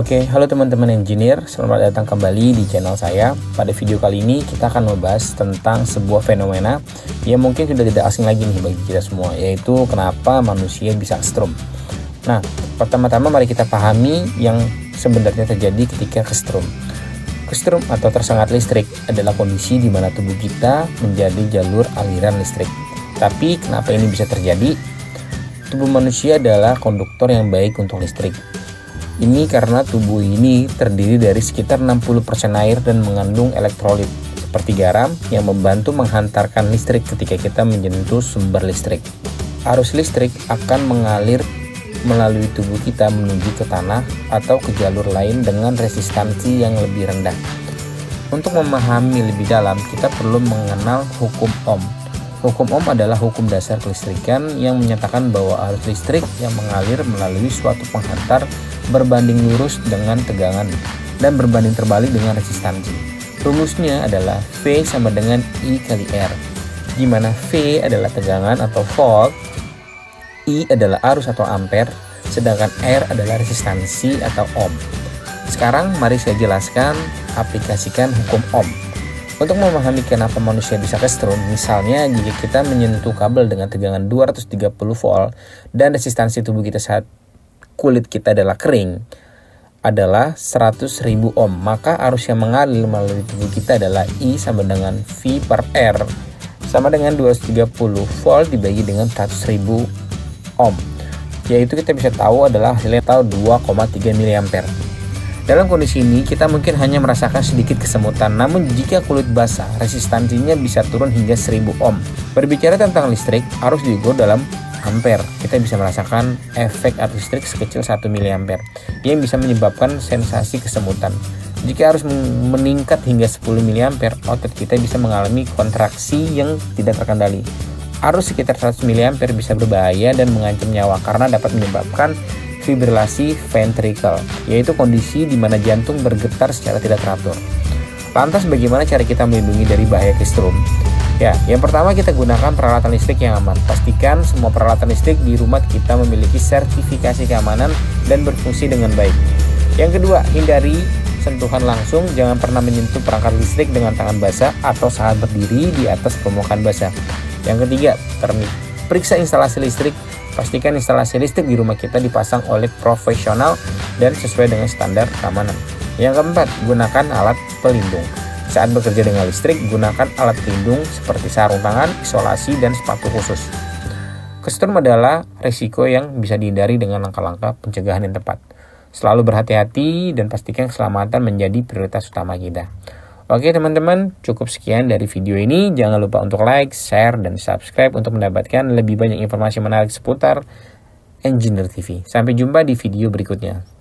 Oke, halo teman-teman engineer, selamat datang kembali di channel saya. Pada video kali ini kita akan membahas tentang sebuah fenomena yang mungkin sudah tidak asing lagi nih bagi kita semua, yaitu kenapa manusia bisa kesetrum. Nah, pertama-tama mari kita pahami yang sebenarnya terjadi ketika kesetrum. Kesetrum atau tersengat listrik adalah kondisi di mana tubuh kita menjadi jalur aliran listrik. Tapi kenapa ini bisa terjadi? Tubuh manusia adalah konduktor yang baik untuk listrik. Ini karena tubuh ini terdiri dari sekitar 60% air dan mengandung elektrolit seperti garam yang membantu menghantarkan listrik ketika kita menyentuh sumber listrik. Arus listrik akan mengalir melalui tubuh kita menuju ke tanah atau ke jalur lain dengan resistansi yang lebih rendah. Untuk memahami lebih dalam, kita perlu mengenal hukum Ohm. Hukum Ohm adalah hukum dasar kelistrikan yang menyatakan bahwa arus listrik yang mengalir melalui suatu penghantar berbanding lurus dengan tegangan dan berbanding terbalik dengan resistansi. Rumusnya adalah V sama dengan I kali R, di mana V adalah tegangan atau volt, I adalah arus atau ampere, sedangkan R adalah resistansi atau ohm. Sekarang mari saya jelaskan aplikasikan hukum Ohm. Untuk memahami kenapa manusia bisa kesetrum, misalnya jika kita menyentuh kabel dengan tegangan 230 volt dan resistansi tubuh kita saat kulit kita adalah kering adalah 100.000 ohm, maka arus yang mengalir melalui tubuh kita adalah I sama dengan V per R sama dengan 230 volt dibagi dengan 100.000 ohm, yaitu kita bisa tahu adalah hasilnya 2,3 mA. Dalam kondisi ini kita mungkin hanya merasakan sedikit kesemutan, namun jika kulit basah resistansinya bisa turun hingga 1000 ohm. Berbicara tentang listrik, arus diukur dalam ampere. Kita bisa merasakan efek arus listrik sekecil 1 mA yang bisa menyebabkan sensasi kesemutan. Jika arus meningkat hingga 10 mA, otot kita bisa mengalami kontraksi yang tidak terkendali. Arus sekitar 100 mA bisa berbahaya dan mengancam nyawa karena dapat menyebabkan fibrilasi ventricle, yaitu kondisi di mana jantung bergetar secara tidak teratur. Lantas bagaimana cara kita melindungi dari bahaya kesetrum? Ya, yang pertama kita gunakan peralatan listrik yang aman. Pastikan semua peralatan listrik di rumah kita memiliki sertifikasi keamanan dan berfungsi dengan baik. Yang kedua, hindari sentuhan langsung. Jangan pernah menyentuh perangkat listrik dengan tangan basah atau saat berdiri di atas permukaan basah. Yang ketiga, periksa instalasi listrik. Pastikan instalasi listrik di rumah kita dipasang oleh profesional dan sesuai dengan standar keamanan. Yang keempat, gunakan alat pelindung. Saat bekerja dengan listrik, gunakan alat pelindung seperti sarung tangan, isolasi, dan sepatu khusus. Kesetrum adalah risiko yang bisa dihindari dengan langkah-langkah pencegahan yang tepat. Selalu berhati-hati dan pastikan keselamatan menjadi prioritas utama kita. Oke teman-teman, cukup sekian dari video ini. Jangan lupa untuk like, share, dan subscribe untuk mendapatkan lebih banyak informasi menarik seputar Engineer TV. Sampai jumpa di video berikutnya.